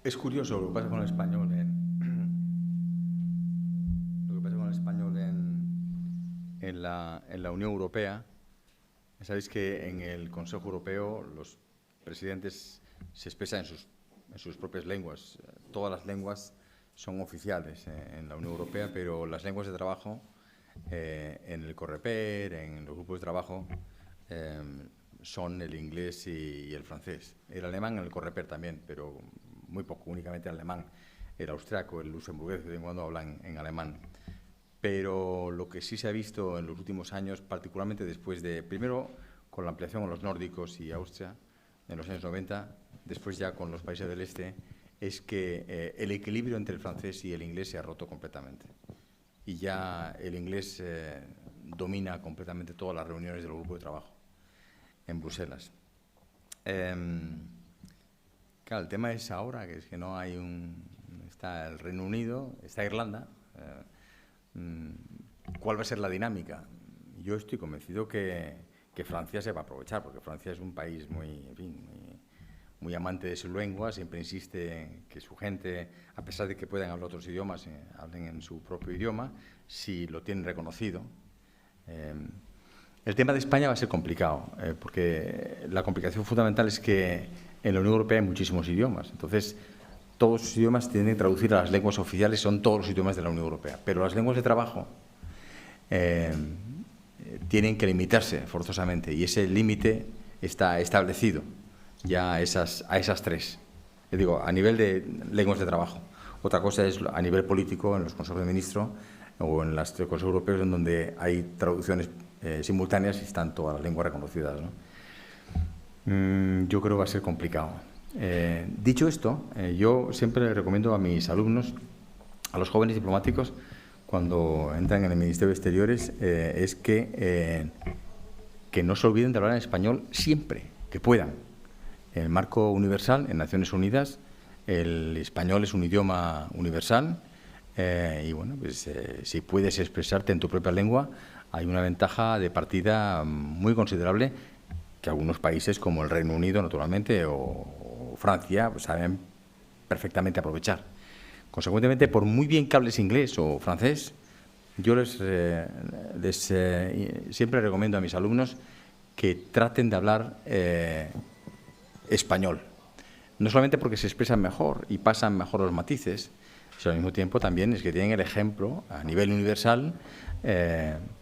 Es curioso lo que pasa con el español lo que pasa con el español en la Unión Europea. Sabéis que en el Consejo Europeo los presidentes se expresan en sus propias lenguas. Todas las lenguas son oficiales en la Unión Europea, pero las lenguas de trabajo en el Coreper, en los grupos de trabajo, eh, son el inglés y el francés. El alemán en el Coreper también, pero muy poco, únicamente el alemán. El austriaco, el luxemburgués, de vez en cuando hablan en alemán. Pero lo que sí se ha visto en los últimos años, particularmente después de, primero con la ampliación a los nórdicos y Austria en los años 90, después ya con los países del este, es que el equilibrio entre el francés y el inglés se ha roto completamente. Y ya el inglés domina completamente todas las reuniones del grupo de trabajo en Bruselas. Claro, el tema es ahora, que es que no hay está el Reino Unido, está Irlanda. ¿Cuál va a ser la dinámica? Yo estoy convencido que Francia se va a aprovechar, porque Francia es un país muy amante de su lengua, siempre insiste en que su gente, a pesar de que puedan hablar otros idiomas, hablen en su propio idioma, si lo tienen reconocido. El tema de España va a ser complicado, porque la complicación fundamental es que en la Unión Europea hay muchísimos idiomas. Entonces, todos los idiomas tienen que traducir a las lenguas oficiales, son todos los idiomas de la Unión Europea. Pero las lenguas de trabajo tienen que limitarse forzosamente, y ese límite está establecido ya a esas tres. Digo, a nivel de lenguas de trabajo. Otra cosa es a nivel político, en los consejos de ministros o en los consejos europeos, en donde hay traducciones simultáneas y están todas las lenguas reconocidas, ¿no? Yo creo que va a ser complicado. Dicho esto, yo siempre recomiendo a mis alumnos, a los jóvenes diplomáticos, cuando entran en el Ministerio de Exteriores, es que no se olviden de hablar en español siempre que puedan. En el marco universal, en Naciones Unidas, el español es un idioma universal y, bueno, pues si puedes expresarte en tu propia lengua, hay una ventaja de partida muy considerable que algunos países como el Reino Unido, naturalmente, o Francia, pues saben perfectamente aprovechar. Consecuentemente, por muy bien que hables inglés o francés, yo siempre recomiendo a mis alumnos que traten de hablar español. No solamente porque se expresan mejor y pasan mejor los matices, sino al mismo tiempo también es que tienen el ejemplo a nivel universal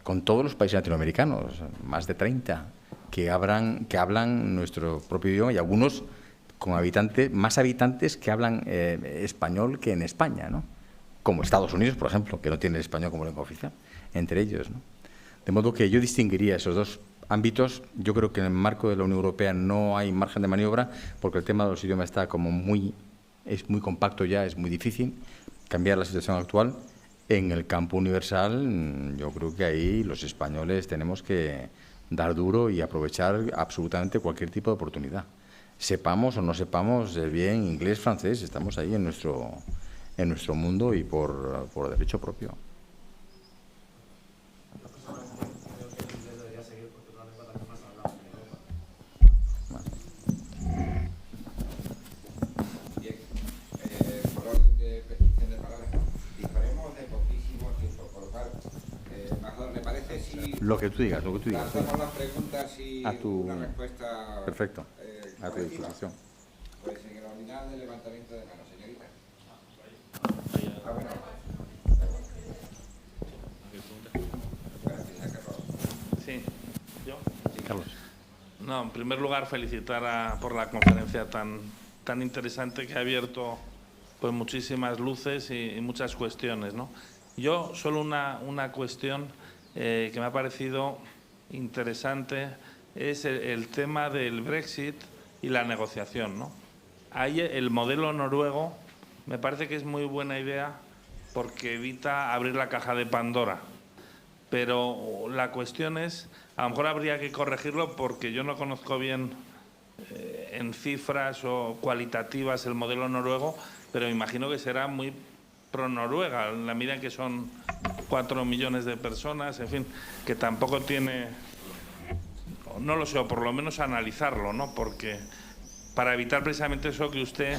con todos los países latinoamericanos, más de 30, que hablan nuestro propio idioma, y algunos con más habitantes que hablan español que en España, ¿no? Como Estados Unidos, por ejemplo, que no tiene el español como lengua oficial, entre ellos, ¿no? De modo que yo distinguiría esos dos ámbitos. Yo creo que en el marco de la Unión Europea no hay margen de maniobra, porque el tema de los idiomas está es muy compacto ya, es muy difícil cambiar la situación actual. En el campo universal, yo creo que ahí los españoles tenemos que dar duro y aprovechar absolutamente cualquier tipo de oportunidad. Sepamos o no sepamos bien inglés, francés, estamos ahí en nuestro mundo y por derecho propio. Bien, por orden de petición de palabra, disponemos de poquísimo tiempo, por lo cual, mejor me parece si Lo que tú digas. lanzamos las preguntas y A tu- una respuesta. Perfecto, a tu colectiva. disposición. Pues en la unidad de levantamiento de manos, señorita. Bueno. Gracias, Carlos. Sí, yo. Carlos. No, en primer lugar, felicitar por la conferencia tan interesante que ha abierto pues muchísimas luces y muchas cuestiones, ¿no? Yo solo una cuestión que me ha parecido interesante es el tema del Brexit y la negociación, ¿no? Ahí el modelo noruego me parece que es muy buena idea porque evita abrir la caja de Pandora. Pero la cuestión es, a lo mejor habría que corregirlo porque yo no conozco bien en cifras o cualitativas el modelo noruego, pero imagino que será muy pro-Noruega, en la medida en que son 4 millones de personas, en fin, que tampoco tiene, no lo sé, o por lo menos analizarlo, ¿no? Porque para evitar precisamente eso que usted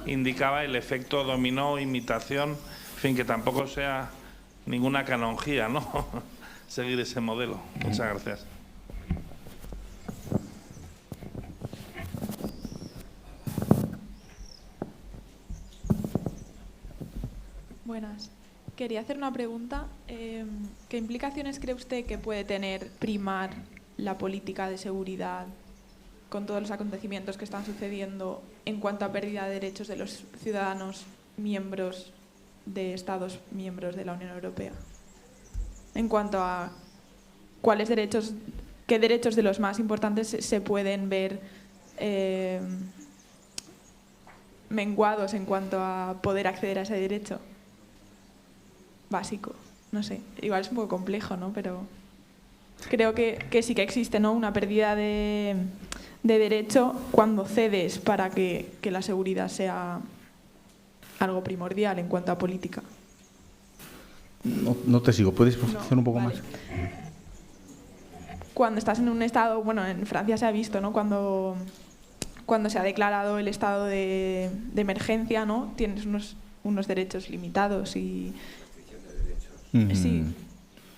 indicaba el efecto dominó, imitación, en fin, que tampoco sea ninguna canonjía, ¿no? Seguir ese modelo. Muchas gracias. Buenas. Quería hacer una pregunta. ¿Qué implicaciones cree usted que puede tener primar la política de seguridad con todos los acontecimientos que están sucediendo en cuanto a pérdida de derechos de los ciudadanos miembros de Estados miembros de la Unión Europea? En cuanto a qué derechos de los más importantes se pueden ver menguados en cuanto a poder acceder a ese derecho básico. No sé, igual es un poco complejo, ¿no? Pero creo que sí que existe, ¿no?, una pérdida de derecho cuando cedes para que la seguridad sea algo primordial en cuanto a política. No te sigo, ¿puedes profundizar un poco vale. más? Cuando estás en un estado, bueno, en Francia se ha visto, ¿no?, cuando se ha declarado el estado de emergencia, ¿no?, tienes unos derechos limitados y sí.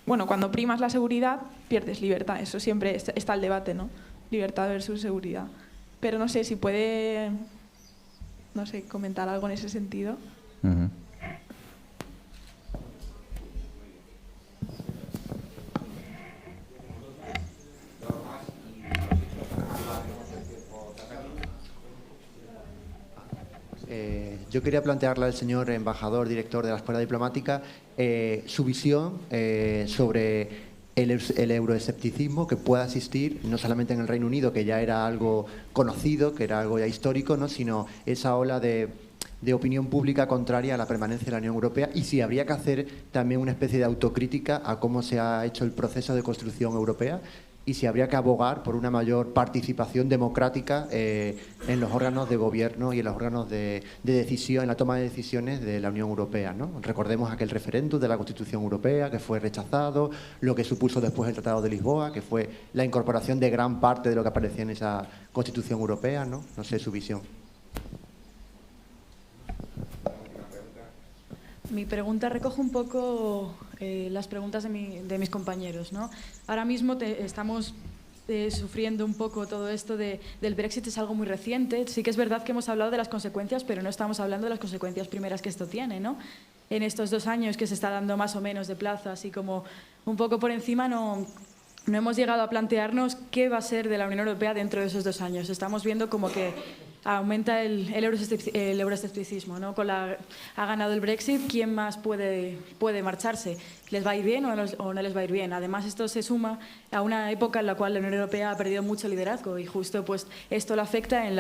Bueno, cuando primas la seguridad, pierdes libertad. Eso siempre está el debate, ¿no? Libertad versus seguridad. Pero no sé si puede, no sé, comentar algo en ese sentido. Yo quería plantearle al señor embajador, director de la Escuela Diplomática, su visión sobre el euroescepticismo que pueda existir, no solamente en el Reino Unido, que ya era algo conocido, que era algo ya histórico, ¿no?, sino esa ola de opinión pública contraria a la permanencia de la Unión Europea, y si habría que hacer también una especie de autocrítica a cómo se ha hecho el proceso de construcción europea, y si habría que abogar por una mayor participación democrática en los órganos de gobierno y en los órganos de decisión, en la toma de decisiones de la Unión Europea, ¿no? Recordemos aquel referéndum de la Constitución Europea que fue rechazado, lo que supuso después el Tratado de Lisboa, que fue la incorporación de gran parte de lo que aparecía en esa Constitución Europea, ¿no? No sé su visión. Mi pregunta recoge un poco las preguntas de mis compañeros, ¿no? Ahora mismo estamos sufriendo un poco todo esto del Brexit, es algo muy reciente. Sí que es verdad que hemos hablado de las consecuencias, pero no estamos hablando de las consecuencias primeras que esto tiene, ¿no? En estos 2 años que se está dando más o menos de plazo, así como un poco por encima, no hemos llegado a plantearnos qué va a ser de la Unión Europea dentro de esos 2 años. Estamos viendo como que aumenta el euroescepticismo, ¿no? Ha ganado el Brexit, ¿quién más puede marcharse? ¿Les va a ir bien o no les va a ir bien? Además, esto se suma a una época en la cual la Unión Europea ha perdido mucho liderazgo y justo pues, esto lo afecta en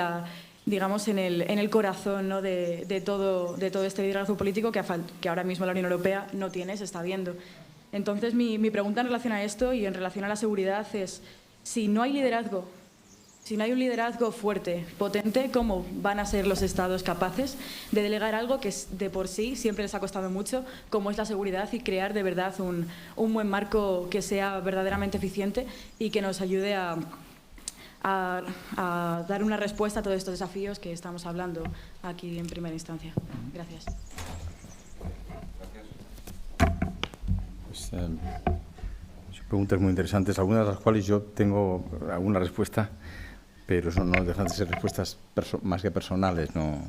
el corazón, ¿no?, de todo este liderazgo político que ahora mismo la Unión Europea no tiene, se está viendo. Entonces, mi pregunta en relación a esto y en relación a la seguridad es, si no hay liderazgo, si no hay un liderazgo fuerte, potente, ¿cómo van a ser los Estados capaces de delegar algo que de por sí siempre les ha costado mucho, como es la seguridad, y crear de verdad un buen marco que sea verdaderamente eficiente y que nos ayude a dar una respuesta a todos estos desafíos que estamos hablando aquí en primera instancia? Gracias. Son preguntas muy interesantes, algunas de las cuales yo tengo alguna respuesta, pero no dejan de ser respuestas más que personales, ¿no?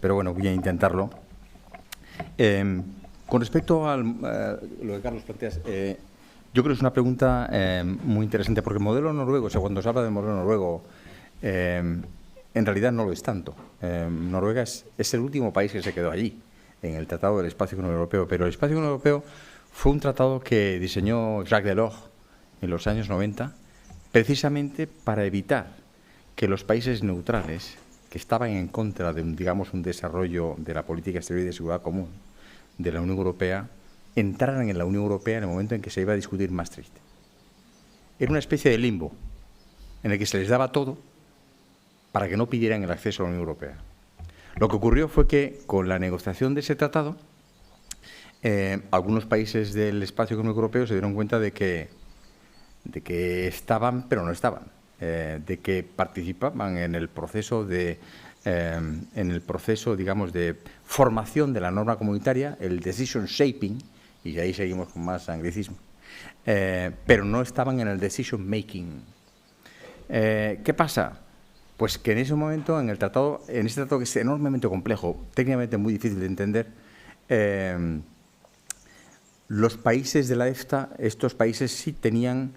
Pero bueno, voy a intentarlo. Con respecto a lo que Carlos planteas, yo creo que es una pregunta muy interesante, porque el modelo noruego, o sea, cuando se habla del modelo noruego, en realidad no lo es tanto. Noruega es el último país que se quedó allí, en el Tratado del Espacio Económico Europeo, pero el Espacio Económico Europeo fue un tratado que diseñó Jacques Delors en los años 90, precisamente para evitar que los países neutrales, que estaban en contra de un desarrollo de la política exterior y de seguridad común de la Unión Europea, entraran en la Unión Europea en el momento en que se iba a discutir Maastricht. Era una especie de limbo en el que se les daba todo para que no pidieran el acceso a la Unión Europea. Lo que ocurrió fue que, con la negociación de ese tratado, algunos países del espacio económico europeo se dieron cuenta de que estaban, pero no estaban, de que participaban en el proceso de en el proceso, digamos, de formación de la norma comunitaria, el decision shaping, y ahí seguimos con más anglicismo, pero no estaban en el decision making. ¿Qué pasa? Pues que en ese momento, en este tratado que es enormemente complejo, técnicamente muy difícil de entender, los países de la EFTA, estos países sí tenían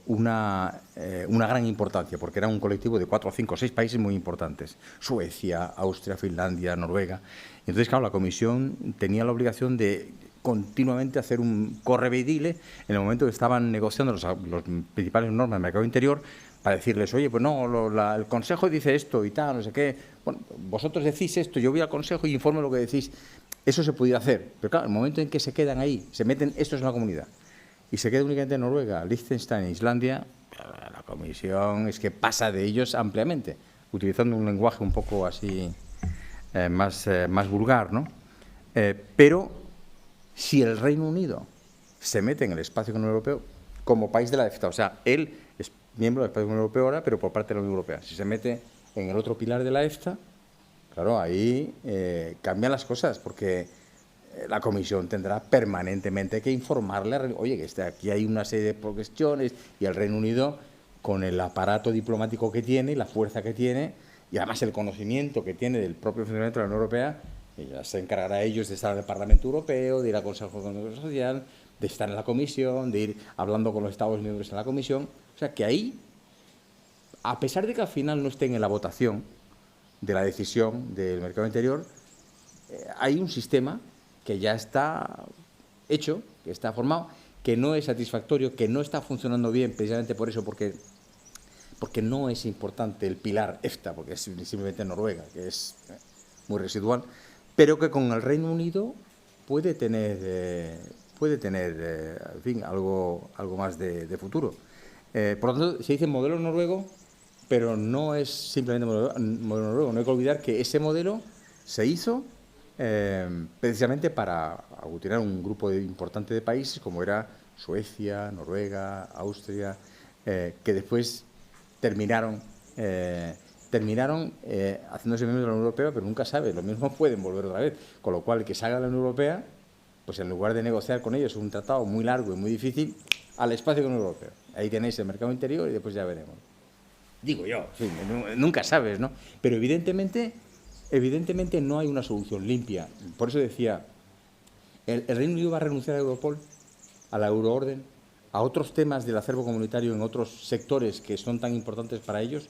una gran importancia, porque era un colectivo de 4, 5, 6 países muy importantes. Suecia, Austria, Finlandia, Noruega. Entonces, claro, la Comisión tenía la obligación de continuamente hacer un correveidile en el momento que estaban negociando los principales normas del mercado interior, para decirles, oye, pues no, el Consejo dice esto y tal, no sé qué. Bueno, vosotros decís esto, yo voy al Consejo y informo lo que decís. Eso se podía hacer, pero claro, el momento en que se quedan ahí, se meten estos en la comunidad, y se queda únicamente Noruega, Liechtenstein e Islandia, la Comisión es que pasa de ellos ampliamente, utilizando un lenguaje un poco así más vulgar, ¿no? Pero si el Reino Unido se mete en el espacio económico europeo como país de la EFTA, o sea, él es miembro del espacio económico europeo ahora, pero por parte de la Unión Europea, si se mete en el otro pilar de la EFTA, claro, ahí cambian las cosas, porque la Comisión tendrá permanentemente que informarle, oye, que aquí hay una serie de cuestiones, y el Reino Unido, con el aparato diplomático que tiene, y la fuerza que tiene, y además el conocimiento que tiene del propio funcionamiento de la Unión Europea, ya se encargará a ellos de estar en el Parlamento Europeo, de ir al Consejo Económico y Social, de estar en la Comisión, de ir hablando con los Estados miembros en la Comisión. O sea, que ahí, a pesar de que al final no estén en la votación de la decisión del mercado interior, hay un sistema que ya está hecho, que está formado, que no es satisfactorio, que no está funcionando bien, precisamente por eso, porque no es importante el pilar EFTA, porque es simplemente Noruega, que es muy residual, pero que con el Reino Unido puede tener en fin, algo más de futuro. Por lo tanto, se dice modelo noruego, pero no es simplemente modelo noruego. No hay que olvidar que ese modelo se hizo precisamente para aglutinar un grupo importante de países, como era Suecia, Noruega, Austria, que después terminaron haciéndose miembros de la Unión Europea, pero nunca sabe, lo mismo pueden volver otra vez. Con lo cual, el que salga de la Unión Europea, pues en lugar de negociar con ellos un tratado muy largo y muy difícil, al espacio con la Unión Europea. Ahí tenéis el mercado interior y después ya veremos. Digo yo, en fin, nunca sabes, ¿no? Pero evidentemente no hay una solución limpia. Por eso decía, el Reino Unido va a renunciar a Europol, a la euroorden, a otros temas del acervo comunitario en otros sectores que son tan importantes para ellos.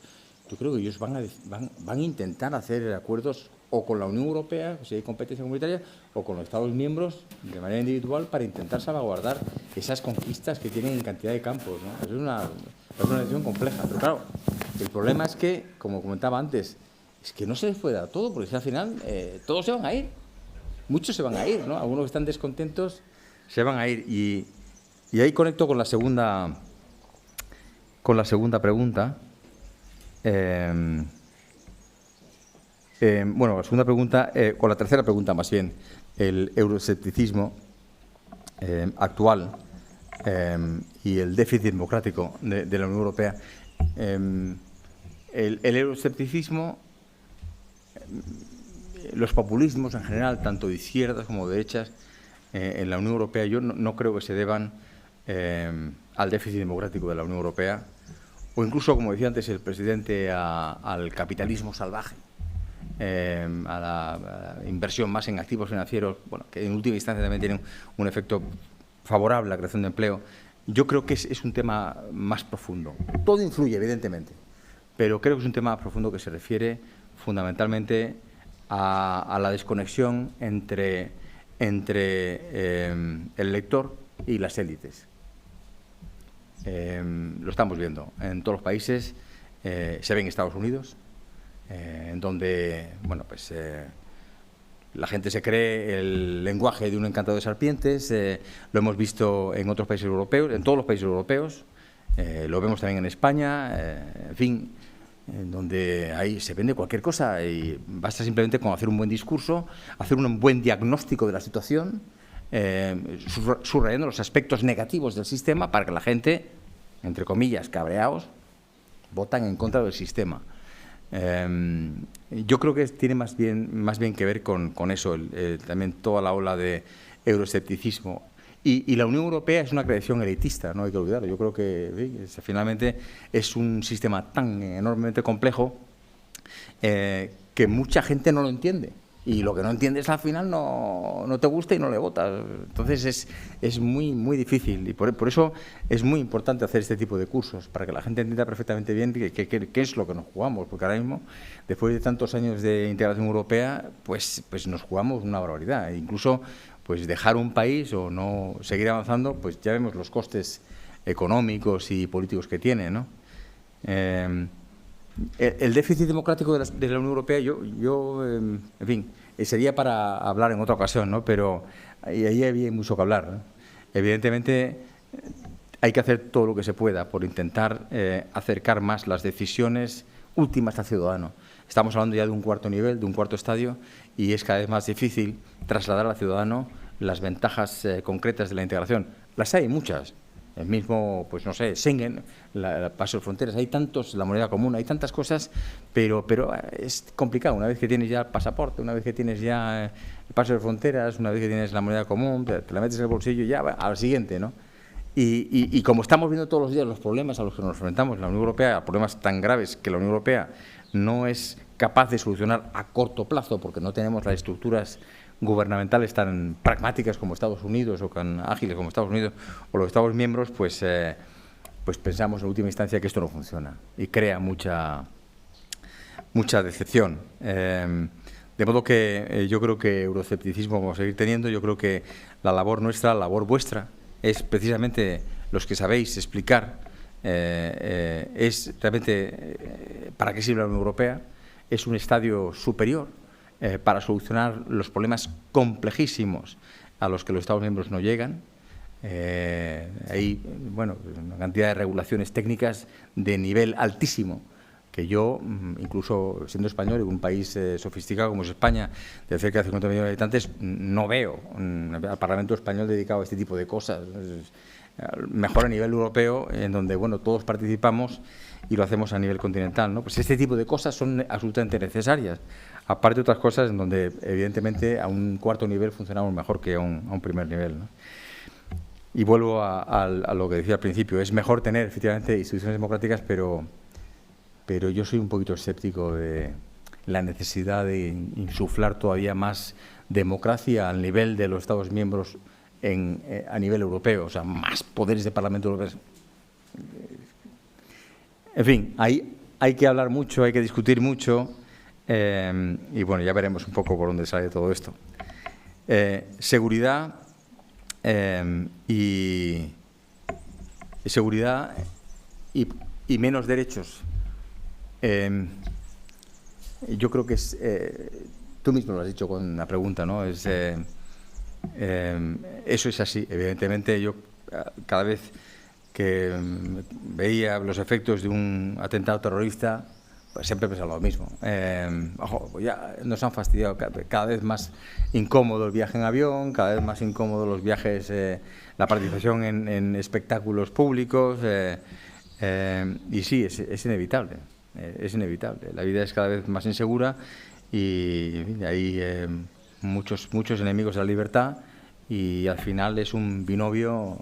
Yo creo que ellos van a intentar hacer acuerdos o con la Unión Europea, si hay competencia comunitaria, o con los Estados miembros de manera individual para intentar salvaguardar esas conquistas que tienen en cantidad de campos, ¿no? Es una decisión compleja. Pero claro, el problema es que, como comentaba antes, es que no se les puede dar todo, porque si al final todos se van a ir. Muchos se van a ir, ¿no? Algunos que están descontentos se van a ir. Y ahí conecto con la segunda pregunta. Bueno, la segunda pregunta, con la tercera pregunta más bien, el euroescepticismo actual y el déficit democrático de la Unión Europea. El euroescepticismo, los populismos en general, tanto de izquierdas como de derechas, en la Unión Europea, yo no creo que se deban al déficit democrático de la Unión Europea, o incluso, como decía antes el presidente, al capitalismo salvaje, a la inversión más en activos financieros, bueno, que en última instancia también tienen un efecto favorable a la creación de empleo. Yo creo que es un tema más profundo. Todo influye, evidentemente, pero creo que es un tema más profundo que se refiere fundamentalmente a la desconexión entre el elector y las élites. Lo estamos viendo en todos los países, se ve en Estados Unidos, en donde, bueno, pues la gente se cree el lenguaje de un encantador de serpientes. Lo hemos visto en otros países europeos, en todos los países europeos, lo vemos también en España, en fin, en donde ahí se vende cualquier cosa y basta simplemente con hacer un buen discurso, hacer un buen diagnóstico de la situación, subrayando los aspectos negativos del sistema para que la gente, entre comillas, cabreados, votan en contra del sistema. Yo creo que tiene más bien que ver con eso, también toda la ola de euroescepticismo. Y la Unión Europea es una creación elitista, no hay que olvidarlo. Yo creo que finalmente es un sistema tan enormemente complejo que mucha gente no lo entiende. Y lo que no entiendes al final no te gusta y no le votas. Entonces es muy difícil, y por eso es muy importante hacer este tipo de cursos, para que la gente entienda perfectamente bien qué es lo que nos jugamos, porque ahora mismo, después de tantos años de integración europea, pues nos jugamos una barbaridad. E incluso pues dejar un país o no seguir avanzando, pues ya vemos los costes económicos y políticos que tiene, ¿no? El déficit democrático de la Unión Europea, en fin, sería para hablar en otra ocasión, ¿no? Pero ahí había mucho que hablar, ¿no? Evidentemente, hay que hacer todo lo que se pueda por intentar acercar más las decisiones últimas al ciudadano. Estamos hablando ya de un cuarto nivel, de un cuarto estadio, y es cada vez más difícil trasladar al ciudadano las ventajas concretas de la integración. Las hay muchas. El mismo, pues no sé, Schengen, el paso de fronteras, hay tantos, la moneda común, hay tantas cosas, pero es complicado. Una vez que tienes ya el pasaporte, una vez que tienes ya el paso de fronteras, una vez que tienes la moneda común, te la metes en el bolsillo y ya al siguiente, ¿no? Y como estamos viendo todos los días los problemas a los que nos enfrentamos en la Unión Europea, problemas tan graves que la Unión Europea no es capaz de solucionar a corto plazo, porque no tenemos las estructuras gubernamentales tan pragmáticas como Estados Unidos o tan ágiles como Estados Unidos o los Estados miembros, pues pensamos en última instancia que esto no funciona y crea mucha decepción. De modo que yo creo que euroescepticismo vamos a seguir teniendo. Yo creo que la labor nuestra, la labor vuestra, es precisamente los que sabéis explicar es realmente para qué sirve la Unión Europea. Es un estadio superior para solucionar los problemas complejísimos a los que los Estados miembros no llegan. Hay una cantidad de regulaciones técnicas de nivel altísimo que yo, incluso siendo español, en un país sofisticado como es España, de cerca de 50 millones de habitantes, no veo al Parlamento español dedicado a este tipo de cosas. Mejor a nivel europeo, en donde todos participamos y lo hacemos a nivel continental, ¿no? Pues este tipo de cosas son absolutamente necesarias, aparte de otras cosas en donde evidentemente a un cuarto nivel funcionamos mejor que a un primer nivel, ¿no? Y vuelvo a lo que decía al principio, es mejor tener efectivamente instituciones democráticas, pero yo soy un poquito escéptico de la necesidad de insuflar todavía más democracia al nivel de los Estados miembros a nivel europeo, o sea, más poderes de Parlamento Europeo. En fin, hay que hablar mucho, hay que discutir mucho, y ya veremos un poco por dónde sale todo esto. Seguridad seguridad y menos derechos. Yo creo que tú mismo lo has dicho con la pregunta, ¿no? Eso es así. Evidentemente, yo cada vez que veía los efectos de un atentado terrorista, pues siempre pensaba lo mismo. Ya nos han fastidiado, cada vez más incómodo el viaje en avión, cada vez más incómodos los viajes, la participación en espectáculos públicos, y sí, es inevitable. Es inevitable. La vida es cada vez más insegura y hay muchos enemigos de la libertad, y al final es un binomio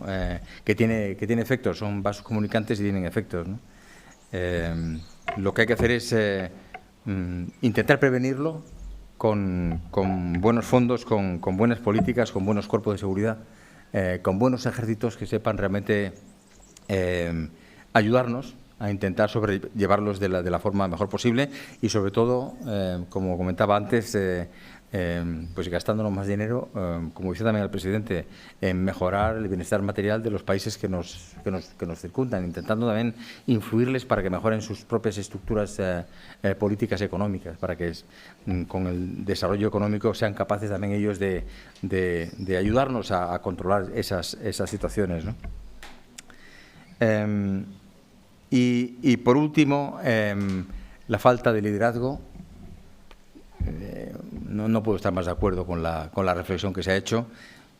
que tiene efectos, son vasos comunicantes y tienen efectos, ¿no? Lo que hay que hacer es intentar prevenirlo con buenos fondos, con buenas políticas, con buenos cuerpos de seguridad, con buenos ejércitos que sepan realmente ayudarnos a intentar sobrellevarlos de la forma mejor posible y, sobre todo, como comentaba antes, pues gastándonos más dinero, como decía también el presidente, en mejorar el bienestar material de los países que nos circundan, intentando también influirles para que mejoren sus propias estructuras políticas y económicas, para que con el desarrollo económico sean capaces también ellos de ayudarnos a controlar esas situaciones, ¿no? Y por último, la falta de liderazgo. No puedo estar más de acuerdo con la reflexión que se ha hecho.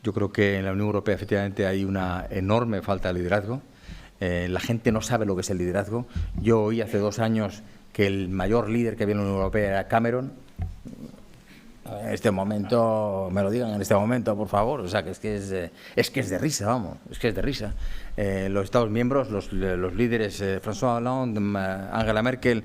Yo creo que en la Unión Europea efectivamente hay una enorme falta de liderazgo. La gente no sabe lo que es el liderazgo. Yo oí hace 2 años que el mayor líder que había en la Unión Europea era Cameron. En este momento, me lo digan en este momento, por favor. O sea, que es que es de risa, vamos, es que es de risa. Los Estados miembros, los líderes, François Hollande, Angela Merkel,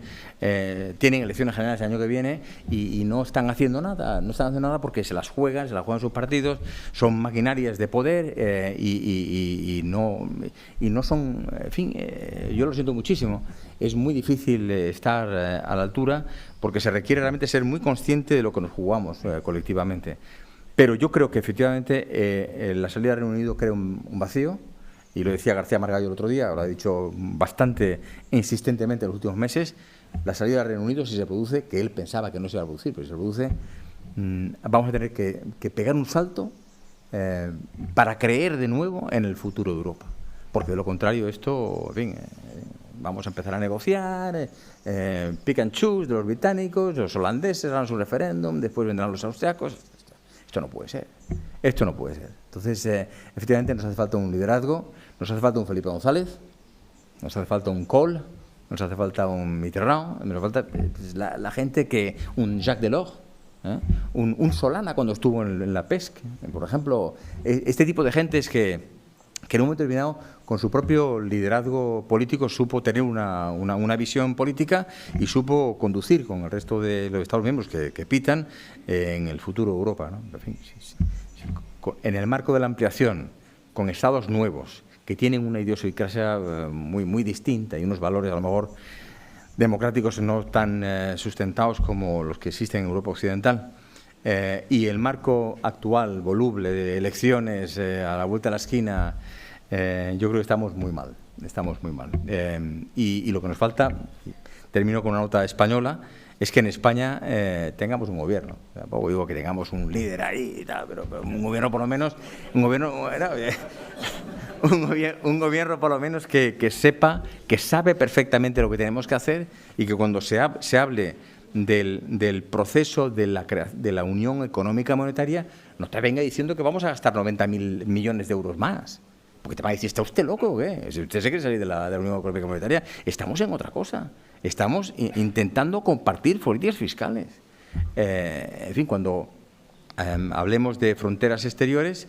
tienen elecciones generales el año que viene y no están haciendo nada. No están haciendo nada porque se las juegan sus partidos, son maquinarias de poder y no son. En fin, yo lo siento muchísimo. Es muy difícil estar a la altura porque se requiere realmente ser muy consciente de lo que nos jugamos colectivamente. Pero yo creo que efectivamente la salida del Reino Unido crea un vacío, y lo decía García Margallo el otro día, lo ha dicho bastante insistentemente en los últimos meses. La salida del Reino Unido, si se produce, que él pensaba que no se iba a producir, pero si se produce, vamos a tener que pegar un salto para creer de nuevo en el futuro de Europa. Porque de lo contrario esto, en fin, vamos a empezar a negociar, pick and choose de los británicos, los holandeses harán su referéndum, después vendrán los austriacos. Esto no puede ser, esto no puede ser. Entonces, efectivamente nos hace falta un liderazgo, nos hace falta un Felipe González, nos hace falta un Kohl, nos hace falta un Mitterrand, nos falta la gente que, un Jacques Delors, un Solana cuando estuvo en la PESC, por ejemplo, este tipo de gentes que en un momento determinado, con su propio liderazgo político, supo tener una visión política y supo conducir con el resto de los Estados miembros que pitan en el futuro de Europa, ¿no? En fin, en el marco de la ampliación, con Estados nuevos, que tienen una idiosincrasia muy distinta y unos valores a lo mejor democráticos no tan sustentados como los que existen en Europa Occidental, y el marco actual, voluble, de elecciones a la vuelta de la esquina, yo creo que estamos muy mal, y lo que nos falta, termino con una nota española, es que en España tengamos un gobierno. Tampoco digo que tengamos un líder ahí y tal, pero un gobierno por lo menos, un gobierno por lo menos que sepa, que sabe perfectamente lo que tenemos que hacer, y que cuando se hable del proceso de la Unión Económica Monetaria, no te venga diciendo que vamos a gastar 90.000 millones de euros más. Porque te va a decir, ¿está usted loco o qué? Si usted se quiere salir de la Unión Económica Monetaria, estamos en otra cosa. Estamos intentando compartir políticas fiscales. En fin, cuando hablemos de fronteras exteriores,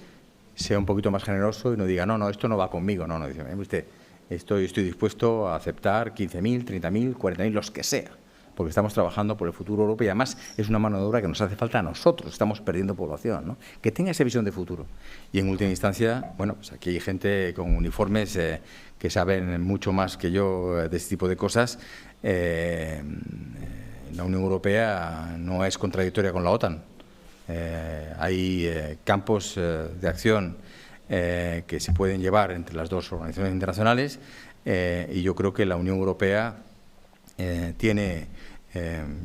sea un poquito más generoso y no diga, no, esto no va conmigo. No, dice, usted, estoy dispuesto a aceptar 15.000, 30.000, 40.000, los que sea, porque estamos trabajando por el futuro de Europa y además es una mano de obra que nos hace falta a nosotros, estamos perdiendo población, ¿no? Que tenga esa visión de futuro. Y en última instancia, bueno, pues aquí hay gente con uniformes que saben mucho más que yo de este tipo de cosas. La Unión Europea no es contradictoria con la OTAN. Hay campos de acción que se pueden llevar entre las dos organizaciones internacionales, y yo creo que la Unión Europea tiene,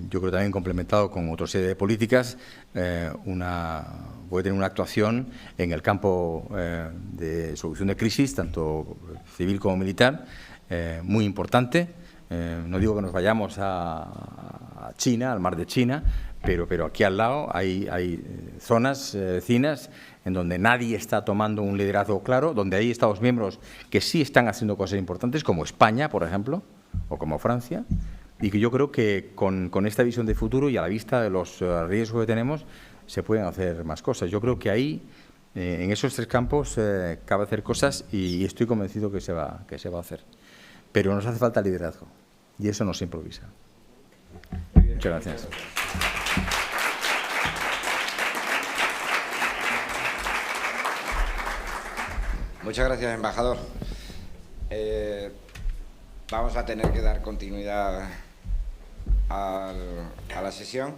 yo creo también complementado con otra serie de políticas, puede tener una actuación en el campo de solución de crisis, tanto civil como militar, muy importante. No digo que nos vayamos a China, al mar de China, pero aquí al lado hay zonas vecinas en donde nadie está tomando un liderazgo claro, donde hay Estados miembros que sí están haciendo cosas importantes, como España, por ejemplo, o como Francia, y que yo creo que con esta visión de futuro y a la vista de los riesgos que tenemos, se pueden hacer más cosas. Yo creo que ahí, en esos tres campos, cabe hacer cosas y estoy convencido que se va a hacer. Pero nos hace falta liderazgo y eso no se improvisa. Muchas gracias. Muchas gracias, embajador. Vamos a tener que dar continuidad a la sesión.